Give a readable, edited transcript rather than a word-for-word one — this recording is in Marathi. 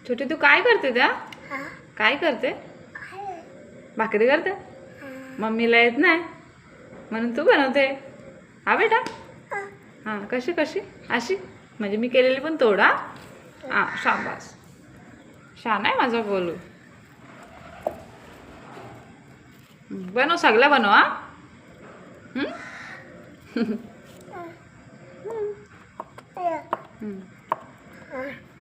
छोटी तू काय करते त्या? काय करते? भाकरी करते? मम्मीला येत नाही म्हणून तू बनवते. हा बेटा. हां कशी कशी अशी म्हणजे मी केलेली पण तोडा. हां शाबास. छान आहे माझा बोलू. बनव सगळं बनव. हा